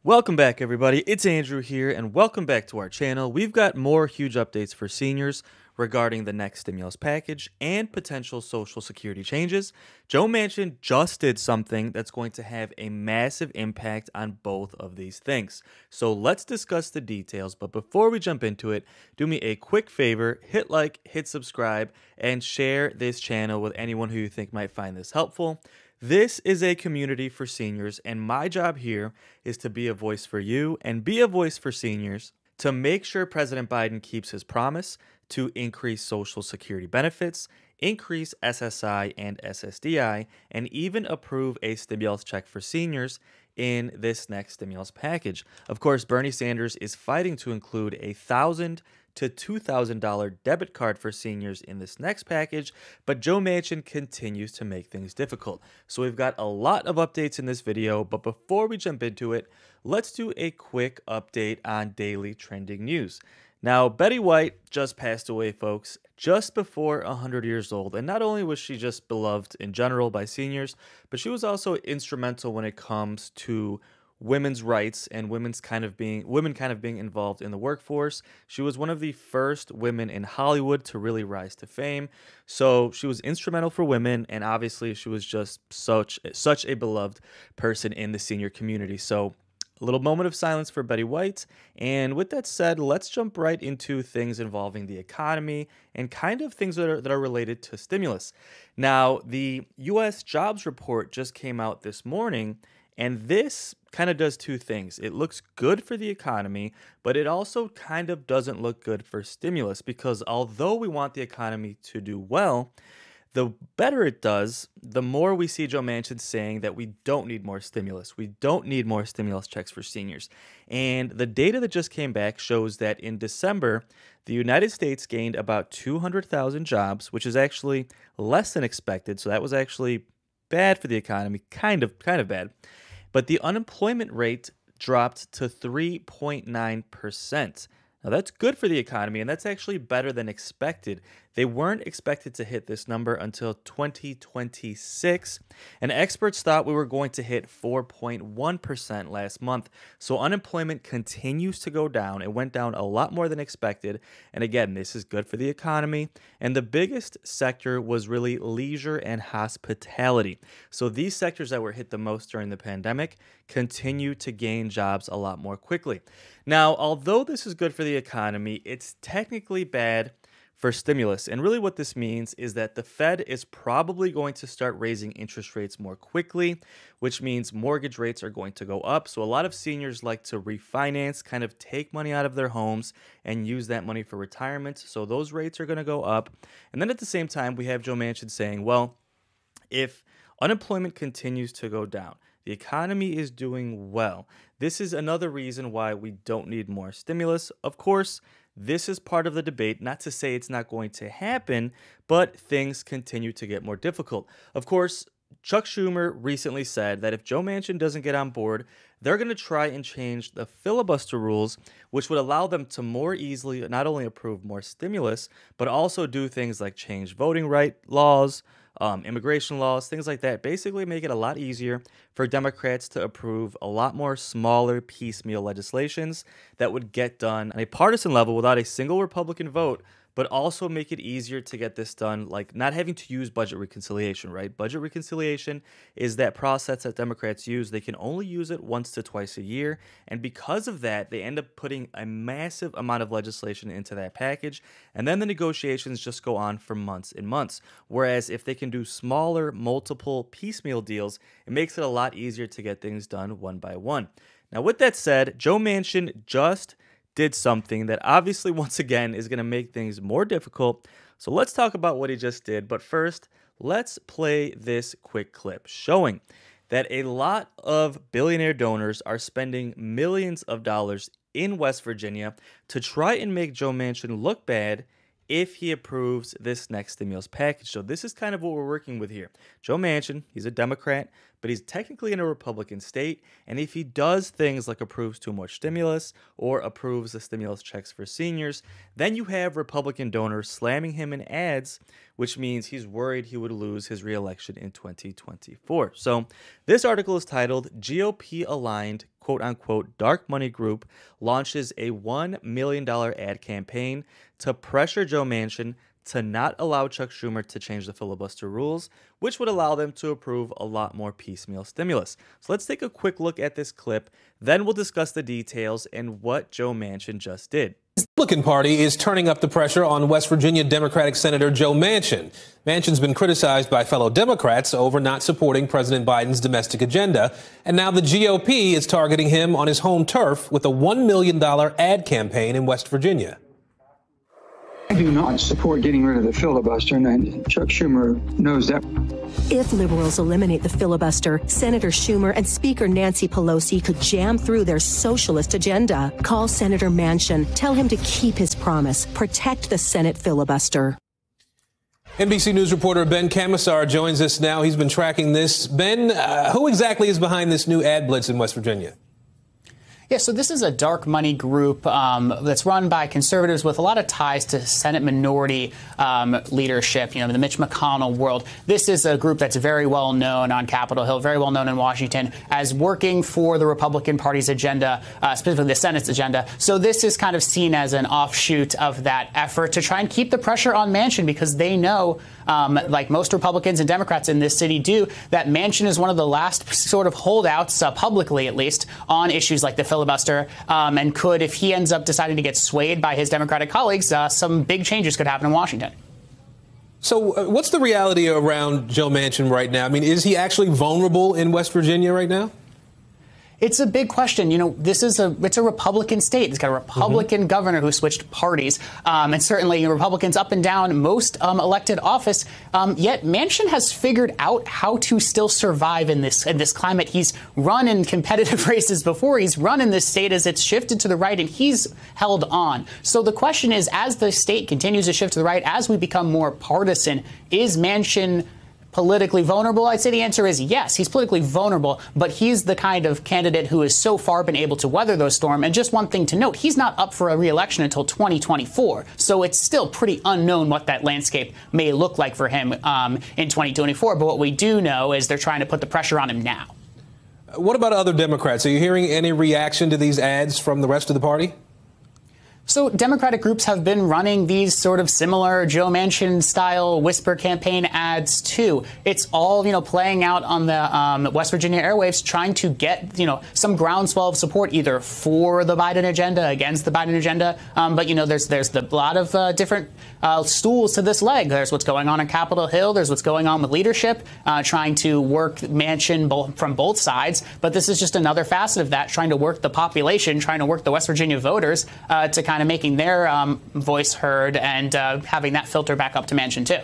Welcome back, everybody. It's Andrew here, and welcome back to our channel. We've got more huge updates for seniors regarding the next stimulus package and potential Social Security changes. Joe Manchin just did something that's going to have a massive impact on both of these things. So let's discuss the details, but before we jump into it, do me a quick favor, hit like, hit subscribe, and share this channel with anyone who you think might find this helpful. This is a community for seniors, and my job here is to be a voice for you and be a voice for seniors to make sure President Biden keeps his promise to increase Social Security benefits, increase SSI and SSDI, and even approve a stimulus check for seniors in this next stimulus package. Of course, Bernie Sanders is fighting to include a $1,000 to $2,000 debit card for seniors in this next package, but Joe Manchin continues to make things difficult. So we've got a lot of updates in this video, but before we jump into it, let's do a quick update on daily trending news. Now, Betty White just passed away, folks, just before 100 years old, and not only was she just beloved in general by seniors, but she was also instrumental when it comes to women's rights and women kind of being involved in the workforce. She was one of the first women in Hollywood to really rise to fame. So she was instrumental for women, and obviously she was just such a beloved person in the senior community. So a little moment of silence for Betty White. And with that said, let's jump right into things involving the economy and kind of things that are related to stimulus. Now, the U.S. jobs report just came out this morning, and this kind of does two things. It looks good for the economy, but it also kind of doesn't look good for stimulus, because although we want the economy to do well, the better it does, the more we see Joe Manchin saying that we don't need more stimulus. We don't need more stimulus checks for seniors. And the data that just came back shows that in December, the United States gained about 200,000 jobs, which is actually less than expected. So that was actually bad for the economy, kind of bad. But the unemployment rate dropped to 3.9%. Now, that's good for the economy, and that's actually better than expected. They weren't expected to hit this number until 2026, and experts thought we were going to hit 4.1% last month. So unemployment continues to go down. It went down a lot more than expected, and again, this is good for the economy. And the biggest sector was really leisure and hospitality. So these sectors that were hit the most during the pandemic continue to gain jobs a lot more quickly. Now, although this is good for the economy, it's technically bad for stimulus. And really what this means is that the Fed is probably going to start raising interest rates more quickly, which means mortgage rates are going to go up. So a lot of seniors like to refinance, kind of take money out of their homes and use that money for retirement. So those rates are going to go up. And then at the same time, we have Joe Manchin saying, well, if unemployment continues to go down, the economy is doing well, this is another reason why we don't need more stimulus. Of course, this is part of the debate, not to say it's not going to happen, but things continue to get more difficult. Of course, Chuck Schumer recently said that if Joe Manchin doesn't get on board, they're going to try and change the filibuster rules, which would allow them to more easily not only approve more stimulus, but also do things like change voting right laws, immigration laws, things like that. Basically make it a lot easier for Democrats to approve a lot more smaller piecemeal legislations that would get done on a partisan level without a single Republican vote, but also make it easier to get this done, like not having to use budget reconciliation, right? Budget reconciliation is that process that Democrats use. They can only use it once to twice a year, and because of that, they end up putting a massive amount of legislation into that package, and then the negotiations just go on for months and months. Whereas if they can do smaller, multiple piecemeal deals, it makes it a lot easier to get things done one by one. Now, with that said, Joe Manchin just did something that obviously, once again, is going to make things more difficult. So let's talk about what he just did. But first, let's play this quick clip showing that a lot of billionaire donors are spending millions of dollars in West Virginia to try and make Joe Manchin look bad if he approves this next stimulus package. So this is kind of what we're working with here. Joe Manchin, he's a Democrat, but he's technically in a Republican state. And if he does things like approves too much stimulus or approves the stimulus checks for seniors, then you have Republican donors slamming him in ads, which means he's worried he would lose his reelection in 2024. So this article is titled GOP aligned, quote-unquote dark money group launches a $1 million ad campaign to pressure Joe Manchin to not allow Chuck Schumer to change the filibuster rules, which would allow them to approve a lot more piecemeal stimulus. So let's take a quick look at this clip, then we'll discuss the details and what Joe Manchin just did. The Republican Party is turning up the pressure on West Virginia Democratic Senator Joe Manchin. Manchin's been criticized by fellow Democrats over not supporting President Biden's domestic agenda, and now the GOP is targeting him on his home turf with a $1 million ad campaign in West Virginia. I do not support getting rid of the filibuster, and Chuck Schumer knows that. If liberals eliminate the filibuster, Senator Schumer and Speaker Nancy Pelosi could jam through their socialist agenda. Call Senator Manchin. Tell him to keep his promise. Protect the Senate filibuster. NBC News reporter Ben Camisar joins us now. He's been tracking this. Ben, who exactly is behind this new ad blitz in West Virginia? Yeah, so this is a dark money group that's run by conservatives with a lot of ties to Senate minority leadership, the Mitch McConnell world. This is a group that's very well known on Capitol Hill, very well known in Washington as working for the Republican Party's agenda, specifically the Senate's agenda. So this is kind of seen as an offshoot of that effort to try and keep the pressure on Manchin because they know, like most Republicans and Democrats in this city do, that Manchin is one of the last sort of holdouts, publicly at least, on issues like the filibuster, and could, if he ends up deciding to get swayed by his Democratic colleagues, some big changes could happen in Washington. So what's the reality around Joe Manchin right now? I mean, is he actually vulnerable in West Virginia right now? It's a big question. It's a Republican state. It's got a Republican governor who switched parties, and certainly Republicans up and down most elected office. Yet Manchin has figured out how to still survive in this climate. He's run in competitive races before. He's run in this state as it's shifted to the right, and he's held on. So the question is, as the state continues to shift to the right, as we become more partisan, is Manchin politically vulnerable? I'd say the answer is yes, he's politically vulnerable, but he's the kind of candidate who has so far been able to weather those storms. And just one thing to note, he's not up for a re-election until 2024. So it's still pretty unknown what that landscape may look like for him in 2024. But what we do know is they're trying to put the pressure on him now. What about other Democrats? Are you hearing any reaction to these ads from the rest of the party? So Democratic groups have been running these sort of similar Joe Manchin-style whisper campaign ads, too. It's all, playing out on the West Virginia airwaves, trying to get, some groundswell of support either for the Biden agenda, against the Biden agenda. But, there's a lot of different stools to this leg. There's what's going on Capitol Hill. There's what's going on with leadership, trying to work Manchin from both sides. But this is just another facet of that, trying to work the population, trying to work the West Virginia voters to kind of making their voice heard and having that filter back up to Manchin, too.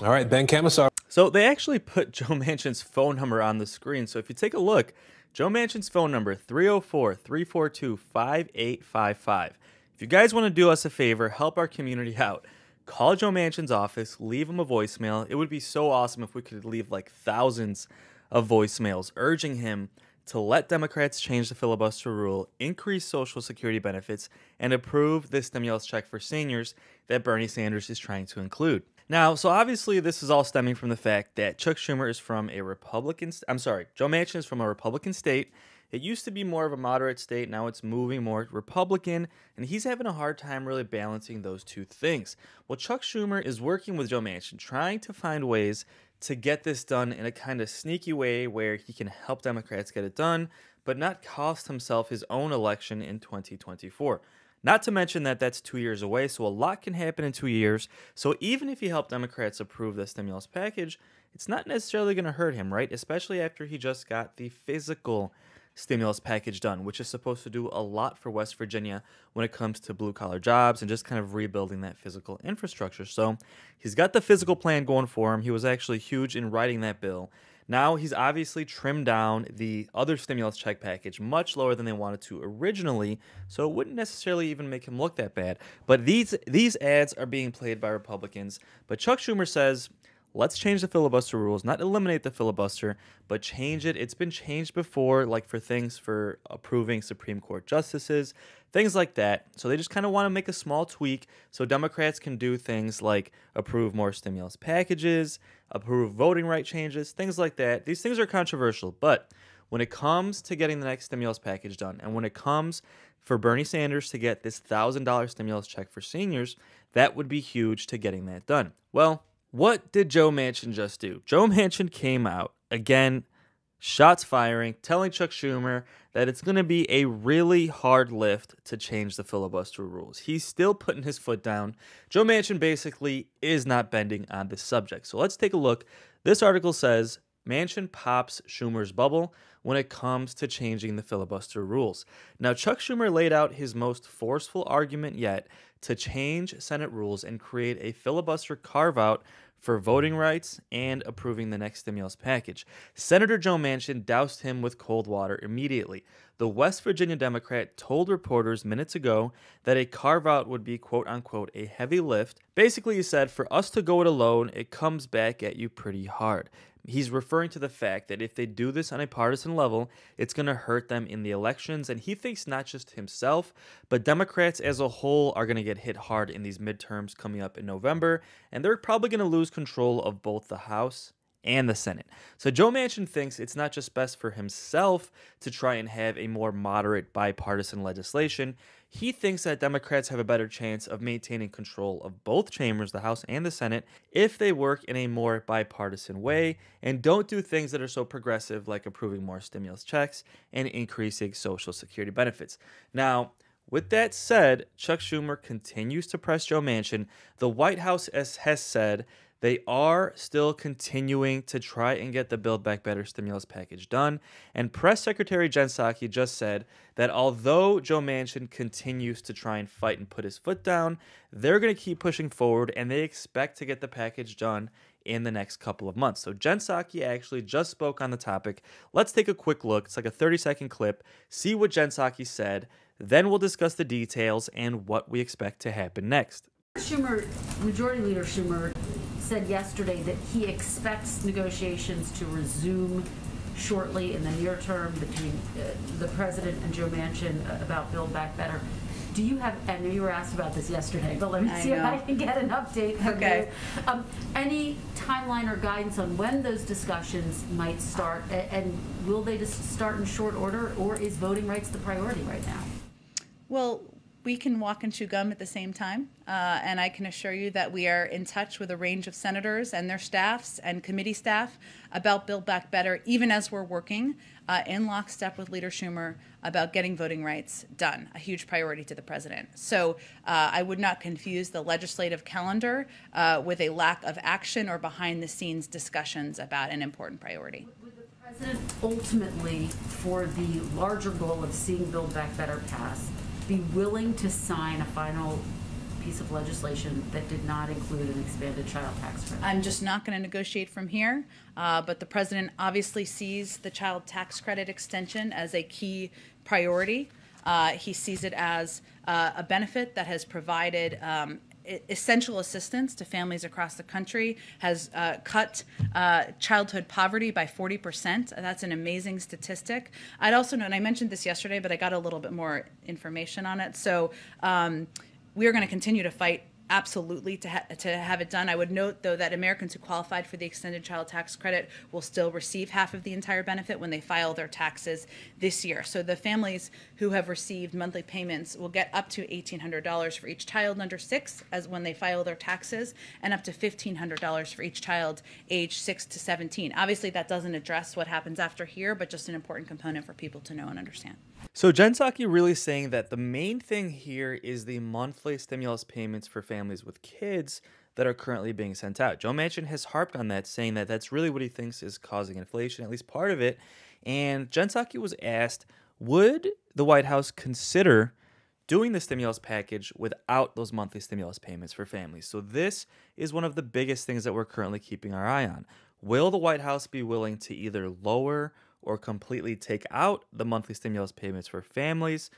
All right, Ben Camisar. So they actually put Joe Manchin's phone number on the screen. So if you take a look, Joe Manchin's phone number, 304-342-5855. If you guys want to do us a favor, help our community out, call Joe Manchin's office, leave him a voicemail. It would be so awesome if we could leave like thousands of voicemails urging him to let Democrats change the filibuster rule, increase Social Security benefits, and approve the stimulus check for seniors that Bernie Sanders is trying to include. Now, so obviously this is all stemming from the fact that Chuck Schumer is from a Joe Manchin is from a Republican state. It used to be more of a moderate state. Now it's moving more Republican, and he's having a hard time really balancing those two things. Well, Chuck Schumer is working with Joe Manchin, trying to find ways to get this done in a kind of sneaky way where he can help Democrats get it done, but not cost himself his own election in 2024. Not to mention that that's 2 years away, so a lot can happen in 2 years. So even if he helped Democrats approve the stimulus package, it's not necessarily going to hurt him, right? Especially after he just got the physical stimulus package done, which is supposed to do a lot for West Virginia when it comes to blue-collar jobs and just kind of rebuilding that physical infrastructure. So he's got the physical plan going for him. He was actually huge in writing that bill. Now he's obviously trimmed down the other stimulus check package much lower than they wanted to originally, so it wouldn't necessarily even make him look that bad. But these ads are being played by Republicans. But Chuck Schumer says, let's change the filibuster rules, not eliminate the filibuster, but change it. It's been changed before, like for things for approving Supreme Court justices, things like that. So they just kind of want to make a small tweak so Democrats can do things like approve more stimulus packages, approve voting right changes, things like that. These things are controversial, but when it comes to getting the next stimulus package done, and when it comes for Bernie Sanders to get this $1,000 stimulus check for seniors, that would be huge to getting that done. Well, what did Joe Manchin just do? Joe Manchin came out, again, shots firing, telling Chuck Schumer that it's going to be a really hard lift to change the filibuster rules. He's still putting his foot down. Joe Manchin basically is not bending on this subject. So let's take a look. This article says Manchin pops Schumer's bubble when it comes to changing the filibuster rules. Now, Chuck Schumer laid out his most forceful argument yet to change Senate rules and create a filibuster carve-out for voting rights and approving the next stimulus package. Senator Joe Manchin doused him with cold water immediately. The West Virginia Democrat told reporters minutes ago that a carve-out would be, quote-unquote, a heavy lift. Basically, he said, for us to go it alone, it comes back at you pretty hard. He's referring to the fact that if they do this on a partisan level, it's going to hurt them in the elections. And he thinks not just himself, but Democrats as a whole are going to get hit hard in these midterms coming up in November. And they're probably going to lose control of both the House and the Senate. So Joe Manchin thinks it's not just best for himself to try and have a more moderate bipartisan legislation. He thinks that Democrats have a better chance of maintaining control of both chambers, the House and the Senate, if they work in a more bipartisan way and don't do things that are so progressive like approving more stimulus checks and increasing Social Security benefits. Now, with that said, Chuck Schumer continues to press Joe Manchin. The White House has said they are still continuing to try and get the Build Back Better stimulus package done. And Press Secretary Jen Psaki just said that although Joe Manchin continues to try and fight and put his foot down, they're going to keep pushing forward and they expect to get the package done in the next couple of months. So Jen Psaki actually just spoke on the topic. Let's take a quick look. It's like a 30-second clip. See what Jen Psaki said. Then we'll discuss the details and what we expect to happen next. Majority Leader Schumer said yesterday that he expects negotiations to resume shortly in the near term between the president and Joe Manchin about Build Back Better. Do you have, I know you were asked about this yesterday, but let me see if I can get an update from you. Any timeline or guidance on when those discussions might start, and will they just start in short order, or is voting rights the priority right now? Well, we can walk and chew gum at the same time, and I can assure you that we are in touch with a range of senators and their staffs and committee staff about Build Back Better, even as we're working in lockstep with Leader Schumer about getting voting rights done, a huge priority to the president. So I would not confuse the legislative calendar with a lack of action or behind-the-scenes discussions about an important priority. Would the president ultimately, for the larger goal of seeing Build Back Better pass, be willing to sign a final piece of legislation that did not include an expanded child tax credit? I'm just not going to negotiate from here, but the president obviously sees the child tax credit extension as a key priority. He sees it as a benefit that has provided essential assistance to families across the country, has cut childhood poverty by 40%. That's an amazing statistic. I'd also note, and I mentioned this yesterday, but I got a little bit more information on it. So we are going to continue to fight absolutely to have it done. I would note, though, that Americans who qualified for the extended child tax credit will still receive half of the entire benefit when they file their taxes this year. So the families who have received monthly payments will get up to $1,800 for each child under 6 as when they file their taxes, and up to $1,500 for each child age 6 to 17. Obviously, that doesn't address what happens after here, but just an important component for people to know and understand. So Jen Psaki really saying that the main thing here is the monthly stimulus payments for families with kids that are currently being sent out. Joe Manchin has harped on that, saying that that's really what he thinks is causing inflation, at least part of it. And Jen Psaki was asked, would the White House consider doing the stimulus package without those monthly stimulus payments for families? So this is one of the biggest things that we're currently keeping our eye on. Will the White House be willing to either lower or completely take out the monthly stimulus payments for families?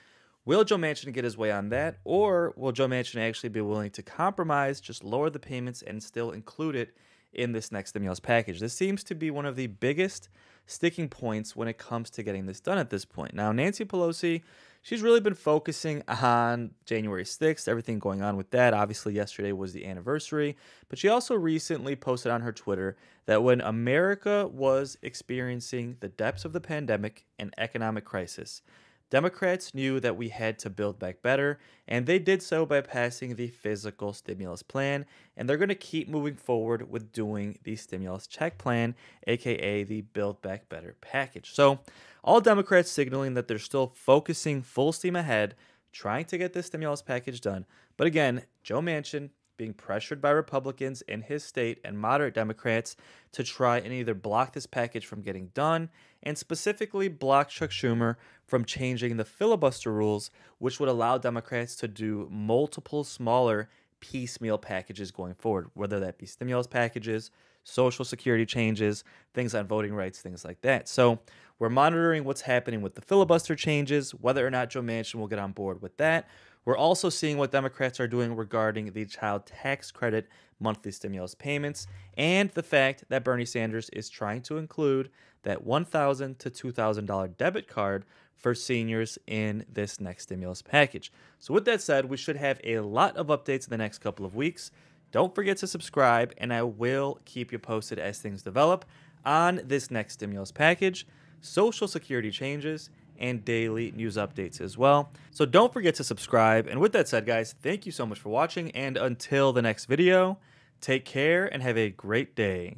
Will Joe Manchin get his way on that? Or will Joe Manchin actually be willing to compromise, just lower the payments and still include it in this next stimulus package? This seems to be one of the biggest sticking points when it comes to getting this done at this point. Now, Nancy Pelosi, she's really been focusing on January 6th, everything going on with that. Obviously, yesterday was the anniversary, but she also recently posted on her Twitter that when America was experiencing the depths of the pandemic and economic crisis, Democrats knew that we had to build back better, and they did so by passing the physical stimulus plan, and they're going to keep moving forward with doing the stimulus check plan, aka the Build Back Better package. So, all Democrats signaling that they're still focusing full steam ahead, trying to get this stimulus package done. But again, Joe Manchin being pressured by Republicans in his state and moderate Democrats to try and either block this package from getting done and specifically block Chuck Schumer from changing the filibuster rules, which would allow Democrats to do multiple smaller piecemeal packages going forward, whether that be stimulus packages, Social Security changes, things on voting rights, things like that. So we're monitoring what's happening with the filibuster changes, whether or not Joe Manchin will get on board with that. We're also seeing what Democrats are doing regarding the child tax credit monthly stimulus payments and the fact that Bernie Sanders is trying to include that $1,000 to $2,000 debit card for seniors in this next stimulus package. So with that said, we should have a lot of updates in the next couple of weeks. Don't forget to subscribe, and I will keep you posted as things develop on this next stimulus package, Social Security changes, and daily news updates as well. So don't forget to subscribe. And with that said, guys, thank you so much for watching. And until the next video, take care and have a great day.